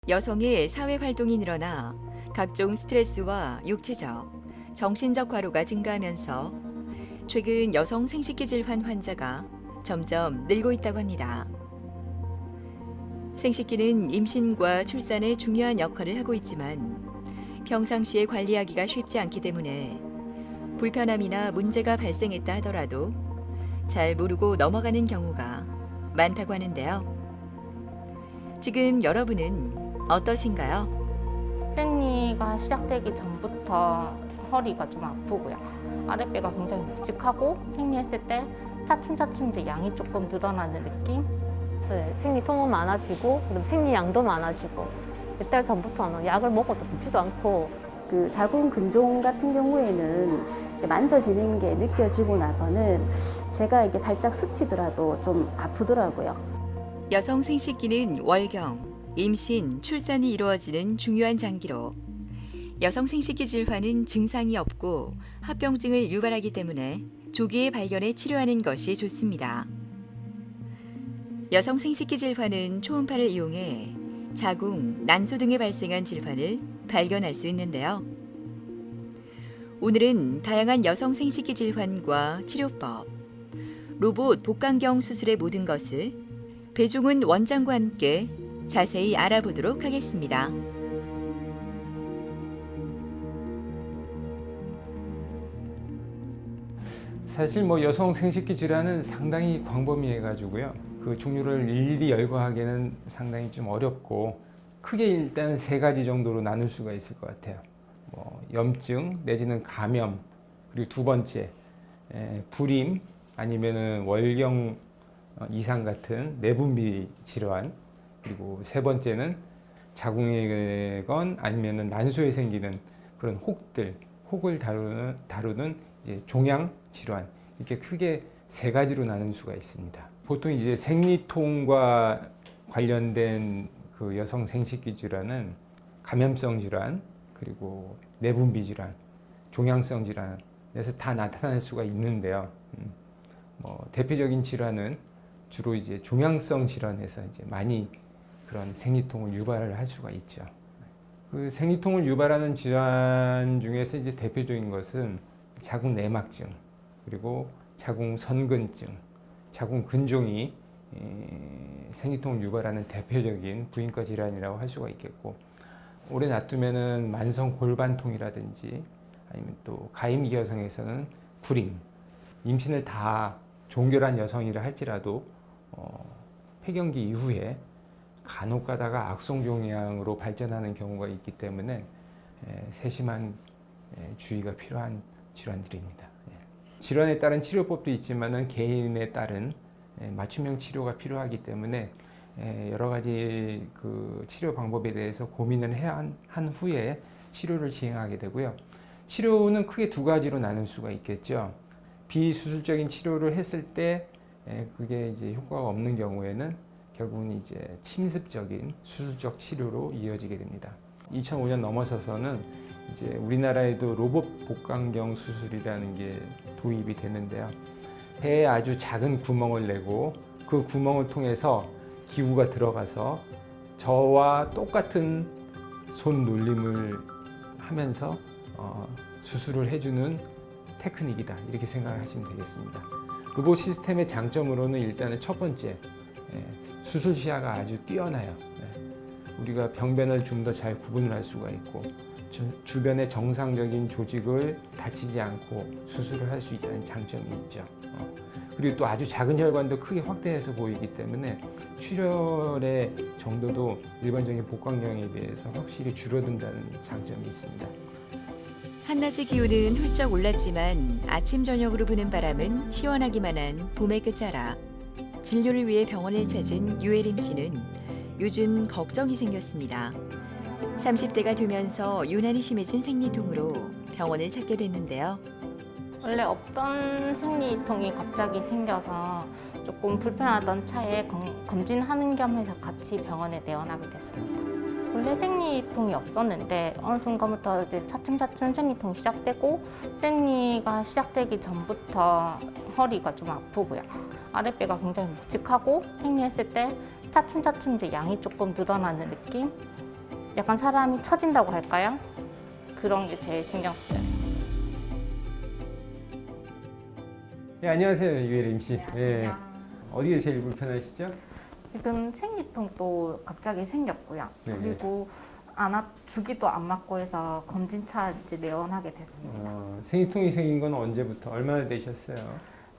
여성의 사회 활동이 늘어나 각종 스트레스와 육체적, 정신적 과로가 증가하면서 최근 여성 생식기 질환 환자가 점점 늘고 있다고 합니다. 생식기는 임신과 출산에 중요한 역할을 하고 있지만 평상시에 관리하기가 쉽지 않기 때문에 불편함이나 문제가 발생했다 하더라도 잘 모르고 넘어가는 경우가 많다고 하는데요. 지금 여러분은 어떠신가요? 생리가 시작되기 전부터 허리가 좀 아프고요. 아랫배가 굉장히 묵직하고 생리했을 때 차츰차츰 이제 양이 조금 늘어나는 느낌? 네, 생리통은 많아지고 그리고 생리양도 많아지고 몇 달 전부터는 약을 먹어도 듣지도 않고 그 자궁 근종 같은 경우에는 이제 만져지는 게 느껴지고 나서는 제가 이게 살짝 스치더라도 좀 아프더라고요. 여성 생식기는 월경, 임신, 출산이 이루어지는 중요한 장기로 여성 생식기 질환은 증상이 없고 합병증을 유발하기 때문에 조기에 발견해 치료하는 것이 좋습니다. 여성 생식기 질환은 초음파를 이용해 자궁, 난소 등에 발생한 질환을 발견할 수 있는데요. 오늘은 다양한 여성 생식기 질환과 치료법, 로봇 복강경 수술의 모든 것을 배종훈 원장과 함께 자세히 알아보도록 하겠습니다. 사실 여성 생식기 질환은 상당히 광범위해가지고요. 그 종류를 일일이 열거하기는 상당히 좀 어렵고 크게 일단 세 가지 정도로 나눌 수가 있을 것 같아요. 염증 내지는 감염, 그리고 두 번째 불임 아니면은 월경 이상 같은 내분비 질환, 그리고 세 번째는 자궁이건 아니면은 난소에 생기는 그런 혹을 다루는 이제 종양 질환, 이렇게 크게 세 가지로 나눌 수가 있습니다. 보통 이제 생리통과 관련된 그 여성 생식기 질환은 감염성 질환, 그리고 내분비 질환, 종양성 질환에서 다 나타날 수가 있는데요. 대표적인 질환은 주로 이제 종양성 질환에서 이제 많이 그런 생리통을 유발을 할 수가 있죠. 그 생리통을 유발하는 질환 중에서 이제 대표적인 것은 자궁 내막증, 그리고 자궁 선근증, 자궁 근종이 생리통을 유발하는 대표적인 부인과 질환이라고 할 수가 있겠고, 오래 놔두면은 만성 골반통이라든지 아니면 또 가임기 여성에서는 불임, 임신을 다 종결한 여성이라 할지라도 폐경기 이후에 간혹 가다가 악성종양으로 발전하는 경우가 있기 때문에 세심한 주의가 필요한 질환들입니다. 질환에 따른 치료법도 있지만은 개인에 따른 맞춤형 치료가 필요하기 때문에 여러 가지 그 치료 방법에 대해서 고민을 한 후에 치료를 시행하게 되고요. 치료는 크게 두 가지로 나눌 수가 있겠죠. 비수술적인 치료를 했을 때 그게 이제 효과가 없는 경우에는 결국은 이제 침습적인 수술적 치료로 이어지게 됩니다. 2005년 넘어서서는 이제 우리나라에도 로봇 복강경 수술이라는 게 도입이 되는데요. 배에 아주 작은 구멍을 내고 그 구멍을 통해서 기구가 들어가서 저와 똑같은 손 놀림을 하면서 수술을 해주는 테크닉이다, 이렇게 생각하시면 되겠습니다. 로봇 시스템의 장점으로는 일단은 첫 번째, 수술 시야가 아주 뛰어나요. 우리가 병변을 좀 더 잘 구분을 할 수가 있고 주변의 정상적인 조직을 다치지 않고 수술을 할 수 있다는 장점이 있죠. 그리고 또 아주 작은 혈관도 크게 확대해서 보이기 때문에 출혈의 정도도 일반적인 복강경에 비해서 확실히 줄어든다는 장점이 있습니다. 한낮의 기온은 훌쩍 올랐지만 아침 저녁으로 부는 바람은 시원하기만 한 봄의 끝자락. 진료를 위해 병원을 찾은 유혜림 씨는 요즘 걱정이 생겼습니다. 30대가 되면서 유난히 심해진 생리통으로 병원을 찾게 됐는데요. 원래 없던 생리통이 갑자기 생겨서 조금 불편하던 차에 검진하는 겸 해서 같이 병원에 내원하게 됐습니다. 원래 생리통이 없었는데 어느 순간부터 이제 차츰차츰 생리통이 시작되고, 생리가 시작되기 전부터 허리가 좀 아프고요. 아랫배가 굉장히 묵직하고 생리했을 때 차츰차츰 이제 양이 조금 늘어나는 느낌? 약간 사람이 처진다고 할까요? 그런 게 제일 신경 쓰여요. 예, 안녕하세요, 유혜림 씨. 예. 어디가 제일 불편하시죠? 지금 생리통도 갑자기 생겼고요. 네네. 그리고 주기도 안 맞고 해서 검진차 이제 내원하게 됐습니다. 생리통이 생긴 건 언제부터? 얼마나 되셨어요?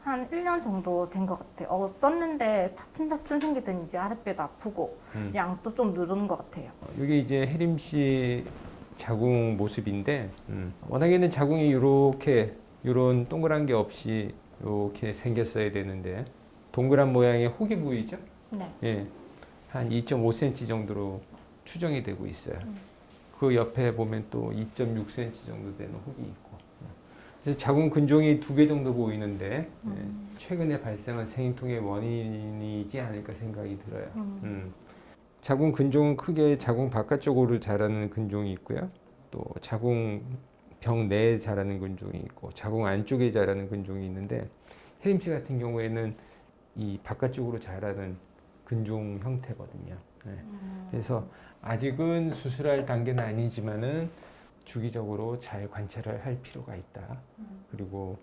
한 1년 정도 된 것 같아요. 썼는데 차츰차츰 생기더니 이제 아랫배도 아프고 양도 좀 늘은 것 같아요. 이게 이제 혜림 씨 자궁 모습인데 워낙에는 자궁이 이런 동그란 게 없이 이렇게 생겼어야 되는데 동그란 모양의 혹이 보이죠? 네. 예, 한 2.5cm 정도로 추정이 되고 있어요. 그 옆에 보면 또 2.6cm 정도 되는 혹이 있고. 그래서 자궁 근종이 2개 정도 보이는데 최근에 발생한 생리통의 원인이지 않을까 생각이 들어요. 자궁 근종은 크게 자궁 바깥쪽으로 자라는 근종이 있고요. 또 자궁벽 내에 자라는 근종이 있고 자궁 안쪽에 자라는 근종이 있는데 혜림 씨 같은 경우에는 이 바깥쪽으로 자라는 근종 형태거든요. 네. 그래서 아직은 수술할 단계는 아니지만은 주기적으로 잘 관찰을 할 필요가 있다. 그리고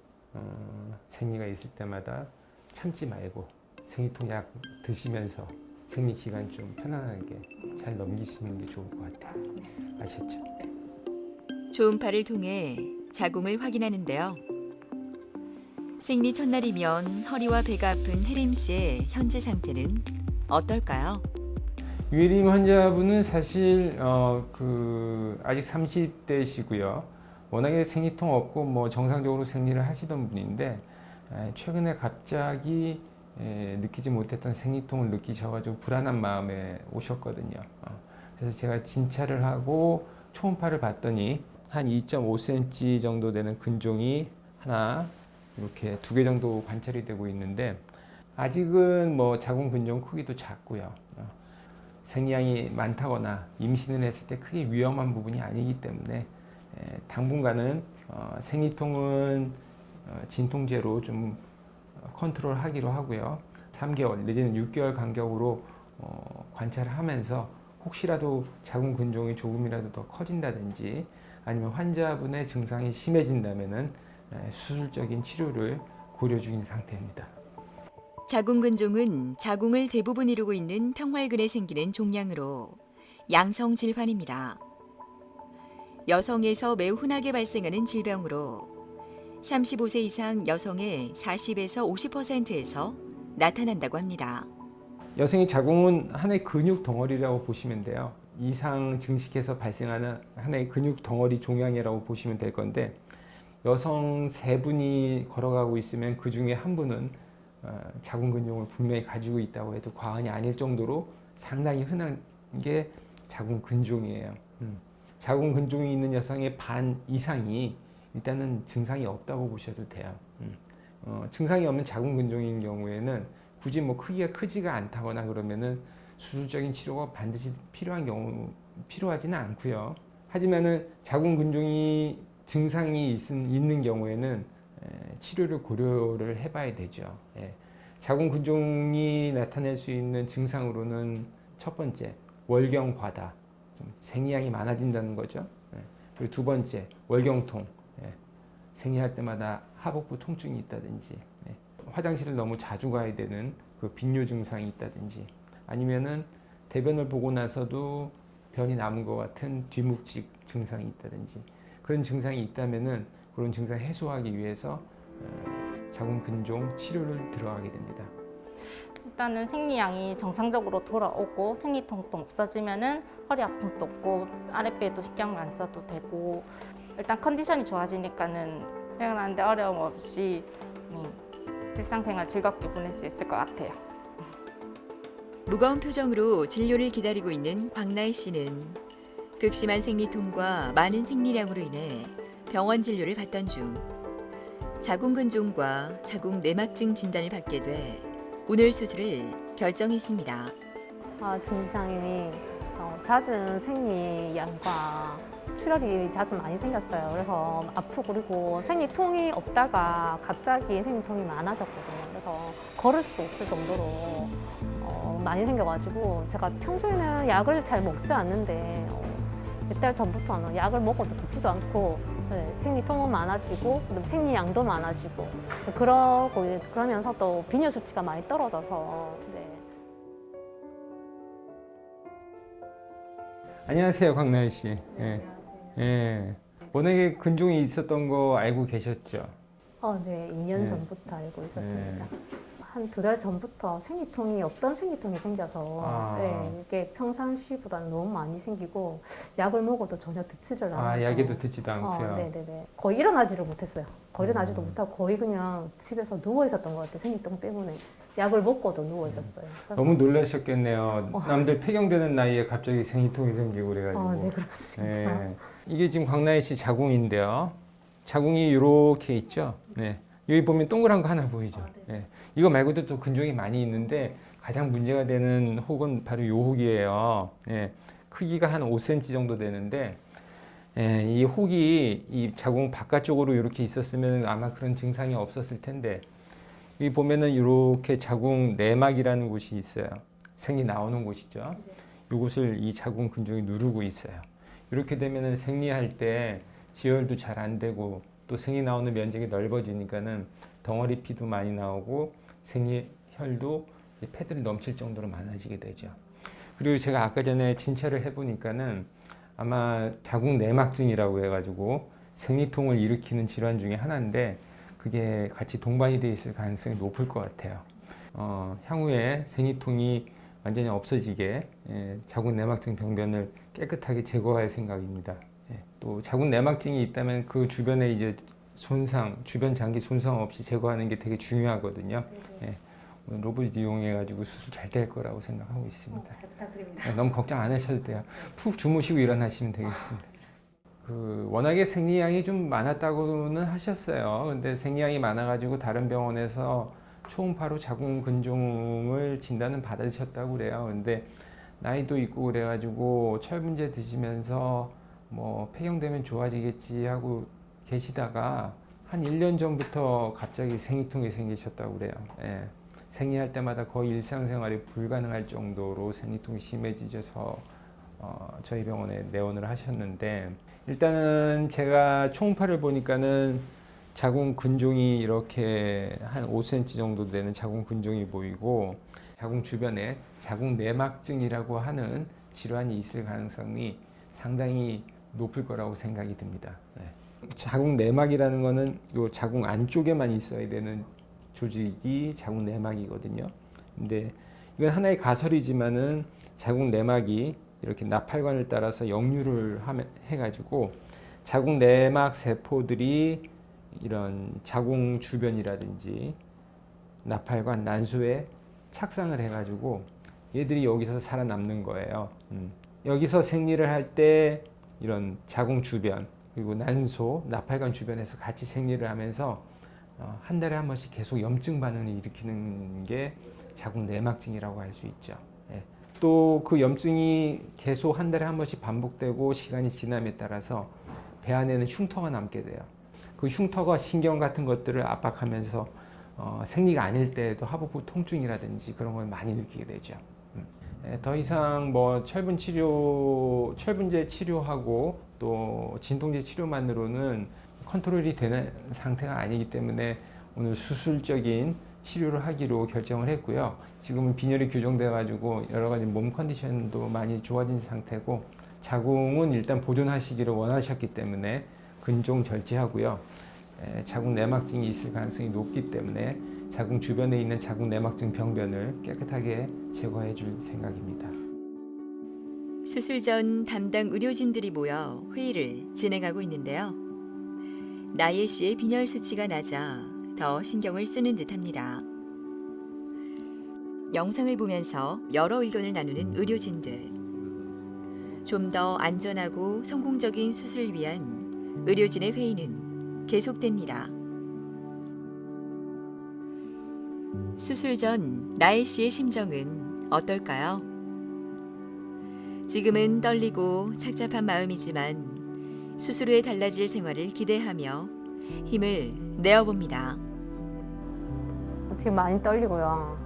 생리가 있을 때마다 참지 말고 생리통 약 드시면서 생리 기간 좀 편안하게 잘 넘기시는 게 좋을 것 같아요. 아셨죠? 초음파를 통해 자궁을 확인하는데요. 생리 첫날이면 허리와 배가 아픈 혜림 씨의 현재 상태는 어떨까요? 유혜림 환자분은 사실 아직 30대시고요. 워낙에 생리통 없고 뭐 정상적으로 생리를 하시던 분인데 최근에 갑자기 느끼지 못했던 생리통을 느끼셔가지고 불안한 마음에 오셨거든요. 그래서 제가 진찰을 하고 초음파를 봤더니 한 2.5cm 정도 되는 근종이 하나 이렇게 2개 정도 관찰이 되고 있는데 아직은 뭐 자궁 근종 크기도 작고요. 생리량이 많다거나 임신을 했을 때 크게 위험한 부분이 아니기 때문에 당분간은 생리통은 진통제로 좀 컨트롤하기로 하고요. 3개월 내지는 6개월 간격으로 관찰을 하면서 혹시라도 자궁 근종이 조금이라도 더 커진다든지 아니면 환자분의 증상이 심해진다면은 수술적인 치료를 고려 중인 상태입니다. 자궁 근종은 자궁을 대부분 이루고 있는 평활근에 생기는 종양으로 양성 질환입니다. 여성에서 매우 흔하게 발생하는 질병으로 35세 이상 여성의 40에서 50%에서 나타난다고 합니다. 여성의 자궁은 하나의 근육 덩어리라고 보시면 돼요. 이상 증식해서 발생하는 하나의 근육 덩어리 종양이라고 보시면 될 건데 여성 3분이 걸어가고 있으면 그 중에 한 분은 자궁 근종을 분명히 가지고 있다고 해도 과언이 아닐 정도로 상당히 흔한 게 자궁 근종이에요. 자궁 근종이 있는 여성의 반 이상이 일단은 증상이 없다고 보셔도 돼요. 증상이 없는 자궁 근종인 경우에는 굳이 뭐 크기가 크지가 않다거나 그러면은 수술적인 치료가 반드시 필요하지는 않고요. 하지만은 자궁 근종이 증상이 있는 경우에는 치료를 고려를 해봐야 되죠. 자궁 근종이 나타낼 수 있는 증상으로는 첫 번째 월경 과다, 생리량이 많아진다는 거죠. 그리고 두 번째 월경통, 생리할 때마다 하복부 통증이 있다든지, 화장실을 너무 자주 가야 되는 그 빈뇨 증상이 있다든지, 아니면은 대변을 보고 나서도 변이 남은 것 같은 뒤묵직 증상이 있다든지 그런 증상이 있다면은 그런 증상 해소하기 위해서 자궁 근종 치료를 들어가게 됩니다. 일단은 생리량이 정상적으로 돌아오고 생리통도 없어지면은 허리 아픔도 없고 아랫배도 신경 안 써도 되고 일단 컨디션이 좋아지니까는 태어나는데 어려움 없이 일상생활 즐겁게 보낼 수 있을 것 같아요. 무거운 표정으로 진료를 기다리고 있는 광나희 씨는 극심한 생리통과 많은 생리량으로 인해 병원 진료를 받던 중 자궁 근종과 자궁 내막증 진단을 받게 돼 오늘 수술을 결정했습니다. 증상이 잦은 생리량과 출혈이 자주 많이 생겼어요. 그래서 아프고 그리고 생리통이 없다가 갑자기 생리통이 많아졌거든요. 그래서 걸을 수 없을 정도로 많이 생겨가지고 제가 평소에는 약을 잘 먹지 않는데 몇 달 전부터는 약을 먹어도 듣지도 않고 네, 생리통은 많아지고 그다음에 생리양도 많아지고 그러면서 또 비뇨 수치가 많이 떨어져서 네. 안녕하세요, 광나연 씨. 예. 예. 워낙에 근종이 있었던 거 알고 계셨죠? 네, 2년 네. 전부터 알고 있었습니다. 네. 한 2달 전부터 생리통이 없던 생리통이 생겨서 아. 네, 이게 평상시보다는 너무 많이 생기고 약을 먹어도 전혀 듣지를 않아서 아, 약에도 듣지도 않고요. 네네네. 거의 일어나지를 못했어요. 거의 일어나지도 못하고 거의 그냥 집에서 누워 있었던 것 같아요. 생리통 때문에 약을 먹고도 누워 있었어요. 그래서 너무 놀라셨겠네요. 남들 폐경되는 나이에 갑자기 생리통이 생기고 그래가지고. 네, 그렇습니다. 예. 이게 지금 광나연 씨 자궁인데요. 자궁이 이렇게 있죠. 네. 여기 보면 동그란 거 하나 보이죠. 네. 이거 말고도 또 근종이 많이 있는데 가장 문제가 되는 혹은 바로 요 혹이에요. 예. 크기가 한 5cm 정도 되는데 예, 이 혹이 이 자궁 바깥쪽으로 이렇게 있었으면 아마 그런 증상이 없었을 텐데 여기 보면은 이렇게 자궁 내막이라는 곳이 있어요. 생리 나오는 곳이죠. 이곳을 이 자궁 근종이 누르고 있어요. 이렇게 되면은 생리할 때 지혈도 잘 안 되고 또 생리 나오는 면적이 넓어지니까는 덩어리 피도 많이 나오고 생리혈도 패들이 넘칠 정도로 많아지게 되죠. 그리고 제가 아까 전에 진찰을 해보니까는 아마 자궁 내막증이라고 해가지고 생리통을 일으키는 질환 중에 하나인데 그게 같이 동반이 돼 있을 가능성이 높을 것 같아요. 향후에 생리통이 완전히 없어지게 자궁 내막증 병변을 깨끗하게 제거할 생각입니다. 또 자궁 내막증이 있다면 그 주변에 이제 손상, 주변 장기 손상 없이 제거하는 게 되게 중요하거든요. 오늘 로봇 이용해가지고 수술 잘 될 거라고 생각하고 있습니다. 잘 부탁드립니다. 너무 걱정 안 하셔도 돼요. 푹 주무시고 일어나시면 되겠습니다. 워낙에 생리량이 좀 많았다고는 하셨어요. 근데 생리량이 많아가지고 다른 병원에서 초음파로 자궁 근종을 진단은 받으셨다고 그래요. 근데 나이도 있고 그래가지고 철분제 드시면서 뭐 폐경되면 좋아지겠지 하고 계시다가 한 1년 전부터 갑자기 생리통이 생기셨다고 그래요. 예. 생리할 때마다 거의 일상생활이 불가능할 정도로 생리통이 심해지셔서 저희 병원에 내원을 하셨는데 일단은 제가 초음파를 보니까는 자궁 근종이 이렇게 한 5cm 정도 되는 자궁 근종이 보이고 자궁 주변에 자궁 내막증이라고 하는 질환이 있을 가능성이 상당히 높을 거라고 생각이 듭니다. 네. 자궁 내막이라는 거는 요 자궁 안쪽에만 있어야 되는 조직이 자궁 내막이거든요. 근데 이건 하나의 가설이지만은 자궁 내막이 이렇게 나팔관을 따라서 역류를 해가지고 자궁 내막 세포들이 이런 자궁 주변이라든지 나팔관, 난소에 착상을 해가지고 얘들이 여기서 살아남는 거예요. 여기서 생리를 할 때 이런 자궁 주변 그리고 난소, 나팔관 주변에서 같이 생리를 하면서 한 달에 한 번씩 계속 염증 반응을 일으키는 게 자궁 내막증이라고 할 수 있죠. 또 그 염증이 계속 한 달에 한 번씩 반복되고 시간이 지남에 따라서 배 안에는 흉터가 남게 돼요. 그 흉터가 신경 같은 것들을 압박하면서 생리가 아닐 때에도 하복부 통증이라든지 그런 걸 많이 느끼게 되죠. 더 이상 뭐 철분제 치료하고 또 진통제 치료만으로는 컨트롤이 되는 상태가 아니기 때문에 오늘 수술적인 치료를 하기로 결정을 했고요. 지금은 빈혈이 교정돼 가지고 여러 가지 몸 컨디션도 많이 좋아진 상태고 자궁은 일단 보존하시기를 원하셨기 때문에 근종 절제하고요. 자궁 내막증이 있을 가능성이 높기 때문에 자궁 주변에 있는 자궁 내막증 병변을 깨끗하게 제거해 줄 생각입니다. 수술 전 담당 의료진들이 모여 회의를 진행하고 있는데요. 나예 씨의 빈혈 수치가 낮아 더 신경을 쓰는 듯합니다. 영상을 보면서 여러 의견을 나누는 의료진들. 좀 더 안전하고 성공적인 수술을 위한 의료진의 회의는 계속됩니다. 수술 전 나예 씨의 심정은 어떨까요? 지금은 떨리고 착잡한 마음이지만 수술 후에 달라질 생활을 기대하며 힘을 내어봅니다. 지금 많이 떨리고요.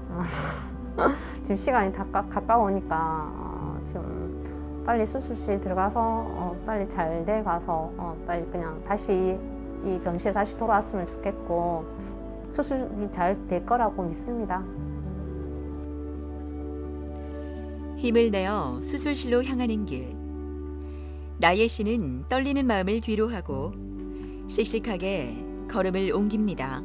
지금 시간이 다 가까우니까 지금 빨리 수술실 들어가서 빨리 잘 돼 가서 빨리 그냥 다시 이 병실 다시 돌아왔으면 좋겠고 수술이 잘 될 거라고 믿습니다. 힘을 내어 수술실로 향하는 길. 나예 씨는 떨리는 마음을 뒤로 하고 씩씩하게 걸음을 옮깁니다.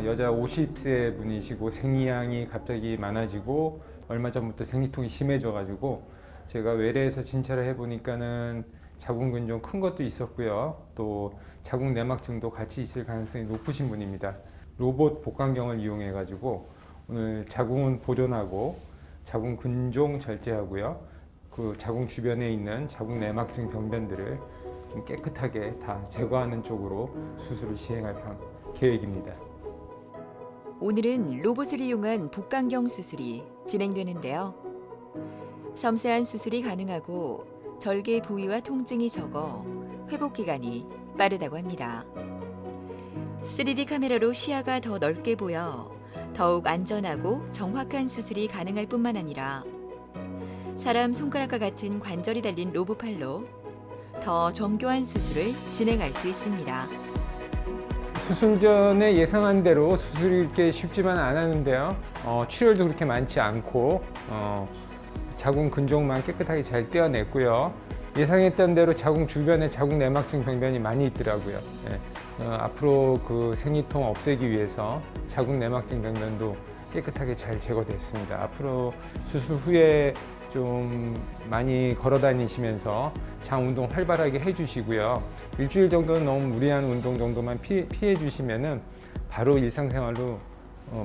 여자 50세 분이시고 생리량이 갑자기 많아지고 얼마 전부터 생리통이 심해져가지고 제가 외래에서 진찰을 해보니까는 자궁근종 큰 것도 있었고요. 또 자궁내막증도 같이 있을 가능성이 높으신 분입니다. 로봇 복강경을 이용해가지고 오늘 자궁은 보존하고 자궁근종 절제하고요. 그 자궁 주변에 있는 자궁내막증 병변들을 좀 깨끗하게 다 제거하는 쪽으로 수술을 시행할 계획입니다. 오늘은 로봇을 이용한 복강경 수술이 진행되는데요. 섬세한 수술이 가능하고 절개 부위와 통증이 적어 회복 기간이 빠르다고 합니다. 3D 카메라로 시야가 더 넓게 보여 더욱 안전하고 정확한 수술이 가능할 뿐만 아니라 사람 손가락과 같은 관절이 달린 로봇팔로 더 정교한 수술을 진행할 수 있습니다. 수술 전에 예상한 대로 수술이 이렇게 쉽지만 않았는데요. 출혈도 그렇게 많지 않고 자궁 근종만 깨끗하게 잘 떼어냈고요. 예상했던 대로 자궁 주변에 자궁내막증 병변이 많이 있더라고요. 앞으로 그 생리통 없애기 위해서 자궁내막증 병변도 깨끗하게 잘 제거됐습니다. 앞으로 수술 후에 좀 많이 걸어 다니시면서 장 운동 활발하게 해주시고요. 일주일 정도는 너무 무리한 운동 정도만 피해 주시면은 바로 일상생활로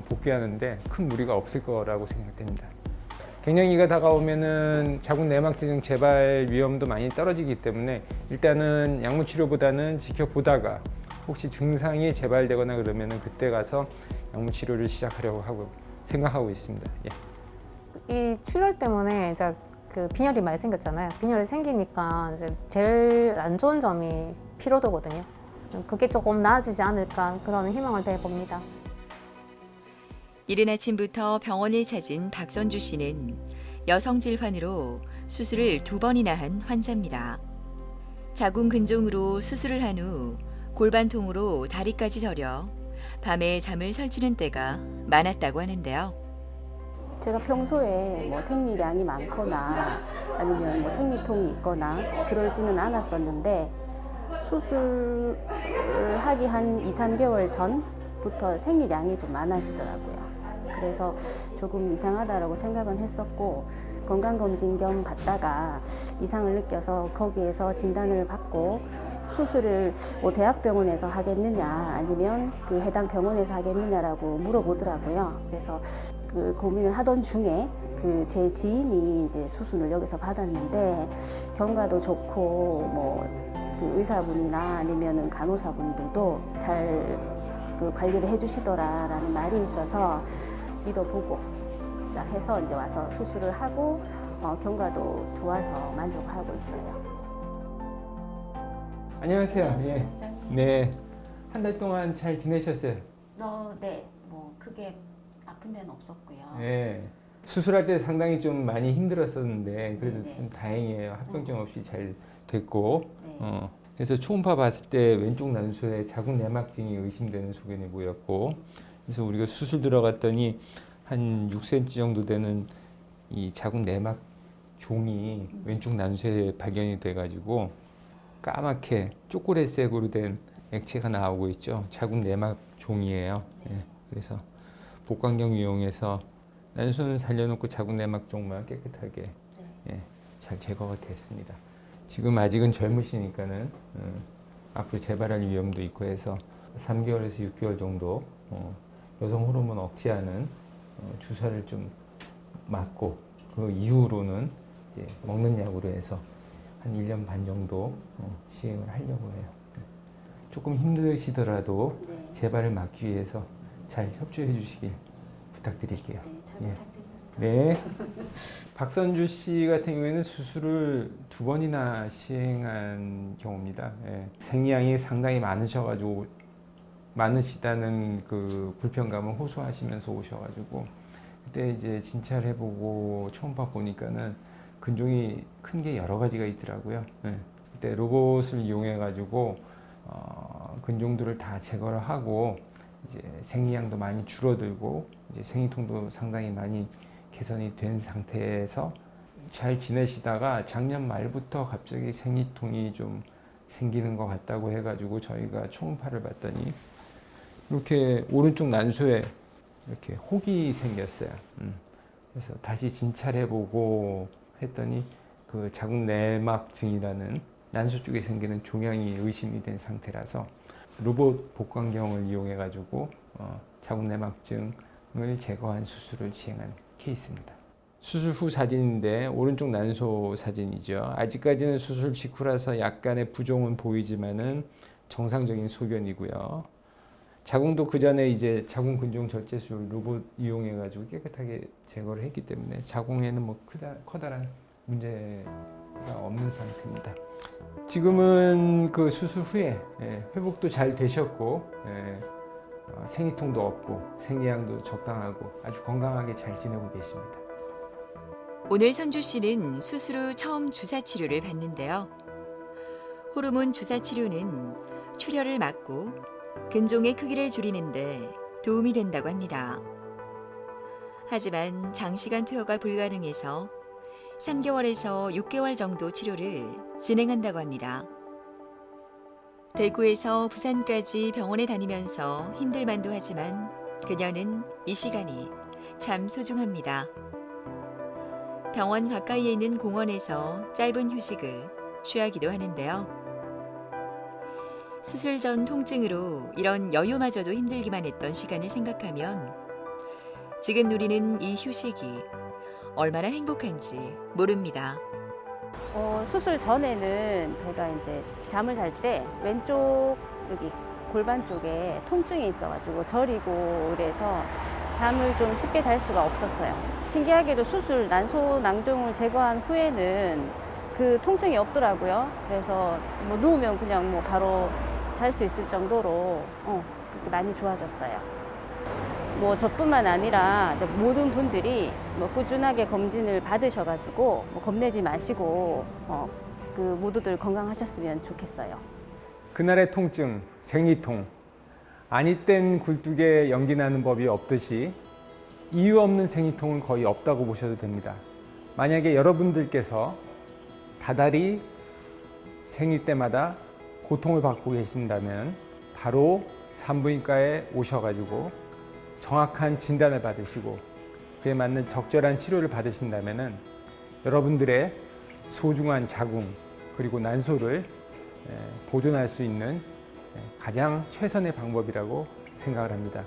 복귀하는데 큰 무리가 없을 거라고 생각됩니다. 갱년기가 다가오면은 자궁내막증 재발 위험도 많이 떨어지기 때문에 일단은 약물 치료보다는 지켜보다가 혹시 증상이 재발되거나 그러면은 그때 가서 약물 치료를 시작하려고 생각하고 있습니다. 예. 이 출혈 때문에 이제 그 빈혈이 많이 생겼잖아요. 빈혈이 생기니까 이제 제일 안 좋은 점이 피로도거든요. 그게 조금 나아지지 않을까 그런 희망을 대봅니다. 이른 아침부터 병원을 찾은 박선주 씨는 여성 질환으로 수술을 2번이나 한 환자입니다. 자궁 근종으로 수술을 한 후 골반통으로 다리까지 저려 밤에 잠을 설치는 때가 많았다고 하는데요. 제가 평소에 뭐 생리량이 많거나 아니면 뭐 생리통이 있거나 그러지는 않았었는데 수술을 하기 한 2, 3개월 전부터 생리량이 좀 많아지더라고요. 그래서 조금 이상하다라고 생각은 했었고 건강검진 겸 받다가 이상을 느껴서 거기에서 진단을 받고 수술을 뭐 대학병원에서 하겠느냐 아니면 그 해당 병원에서 하겠느냐라고 물어보더라고요. 그래서 그 고민을 하던 중에 그 제 지인이 이제 수술을 여기서 받았는데 경과도 좋고 뭐 그 의사분이나 아니면은 간호사분들도 잘 그 관리를 해주시더라라는 말이 있어서 믿어보고 자 해서 이제 와서 수술을 하고 경과도 좋아서 만족하고 있어요. 안녕하세요. 예. 네. 한 달 동안 잘 지내셨어요? 네, 뭐 크게 아픈 데는 없었고요. 네. 수술할 때 상당히 좀 많이 힘들었었는데 그래도 네. 좀 다행이에요. 합병증 없이 잘 됐고. 네. 그래서 초음파 봤을 때 왼쪽 난소에 자궁내막증이 의심되는 소견이 보였고, 그래서 우리가 수술 들어갔더니 한 6cm 정도 되는 이 자궁내막 종이 왼쪽 난소에 발견이 돼가지고 까맣게 초콜릿색으로 된 액체가 나오고 있죠. 자궁내막 종이에요. 예, 그래서 복강경 이용해서 난소는 살려놓고 자궁내막 종만 깨끗하게 예, 잘 제거가 됐습니다. 지금 아직은 젊으시니까는 앞으로 재발할 위험도 있고 해서 3개월에서 6개월 정도 여성 호르몬 억제하는 주사를 좀 맞고 그 이후로는 이제 먹는 약으로 해서 한 1년 반 정도 시행을 하려고 해요. 조금 힘드시더라도 네. 재발을 막기 위해서 잘 협조해 주시길 부탁드릴게요. 네, 잘 예. 부탁드립니다. 네. 박선주 씨 같은 경우에는 수술을 2번이나 시행한 경우입니다. 예. 생리량이 상당히 많으시다는 그 불편감을 호소하시면서 오셔가지고 그때 이제 진찰해보고 초음파 보니까는 근종이 큰 게 여러 가지가 있더라고요. 그때 로봇을 이용해 가지고 근종들을 다 제거를 하고 이제 생리량도 많이 줄어들고 이제 생리통도 상당히 많이 개선이 된 상태에서 잘 지내시다가 작년 말부터 갑자기 생리통이 좀 생기는 것 같다고 해가지고 저희가 초음파를 봤더니 이렇게 오른쪽 난소에 이렇게 혹이 생겼어요. 그래서 다시 진찰해보고 했더니 그 자궁 내막증이라는 난소 쪽에 생기는 종양이 의심이 된 상태라서 로봇 복강경을 이용해가지고 자궁 내막증을 제거한 수술을 시행한 케이스입니다. 수술 후 사진인데 오른쪽 난소 사진이죠. 아직까지는 수술 직후라서 약간의 부종은 보이지만은 정상적인 소견이고요. 자궁도 그 전에 이제 자궁 근종 절제술 로봇 이용해 가지고 깨끗하게 제거를 했기 때문에 자궁에는 뭐 커다란 문제가 없는 상태입니다. 지금은 그 수술 후에 회복도 잘 되셨고 생리통도 없고 생리량도 적당하고 아주 건강하게 잘 지내고 계십니다. 오늘 선주 씨는 수술 후 처음 주사 치료를 받는데요. 호르몬 주사 치료는 출혈을 막고 근종의 크기를 줄이는데 도움이 된다고 합니다. 하지만 장시간 투여가 불가능해서 3개월에서 6개월 정도 치료를 진행한다고 합니다. 대구에서 부산까지 병원에 다니면서 힘들만도 하지만 그녀는 이 시간이 참 소중합니다. 병원 가까이에 있는 공원에서 짧은 휴식을 취하기도 하는데요. 수술 전 통증으로 이런 여유마저도 힘들기만 했던 시간을 생각하면 지금 누리는 이 휴식이 얼마나 행복한지 모릅니다. 수술 전에는 제가 이제 잠을 잘 때 왼쪽 여기 골반 쪽에 통증이 있어가지고 저리고 그래서 잠을 좀 쉽게 잘 수가 없었어요. 신기하게도 수술 난소 낭종을 제거한 후에는 그 통증이 없더라고요. 그래서 뭐 누우면 그냥 뭐 바로 잘 수 있을 정도로 그렇게 많이 좋아졌어요. 뭐 저뿐만 아니라 이제 모든 분들이 뭐 꾸준하게 검진을 받으셔가지고 뭐 겁내지 마시고 그 모두들 건강하셨으면 좋겠어요. 그날의 통증, 생리통, 아니 땐 굴뚝에 연기 나는 법이 없듯이 이유 없는 생리통은 거의 없다고 보셔도 됩니다. 만약에 여러분들께서 다달이 생리 때마다 고통을 받고 계신다면 바로 산부인과에 오셔가지고 정확한 진단을 받으시고 그에 맞는 적절한 치료를 받으신다면 여러분들의 소중한 자궁 그리고 난소를 보존할 수 있는 가장 최선의 방법이라고 생각을 합니다.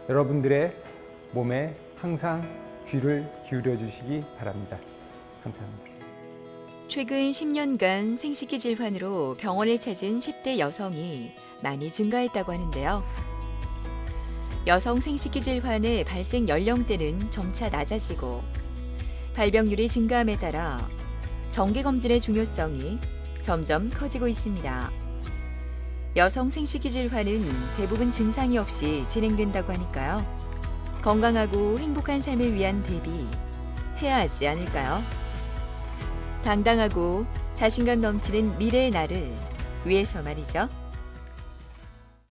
여러분들의 몸에 항상 귀를 기울여 주시기 바랍니다. 감사합니다. 최근 10년간 생식기 질환으로 병원을 찾은 10대 여성이 많이 증가했다고 하는데요. 여성 생식기 질환의 발생 연령대는 점차 낮아지고 발병률이 증가함에 따라 정기검진의 중요성이 점점 커지고 있습니다. 여성 생식기 질환은 대부분 증상이 없이 진행된다고 하니까요. 건강하고 행복한 삶을 위한 대비 해야 하지 않을까요? 당당하고 자신감 넘치는 미래의 나를 위해서 말이죠.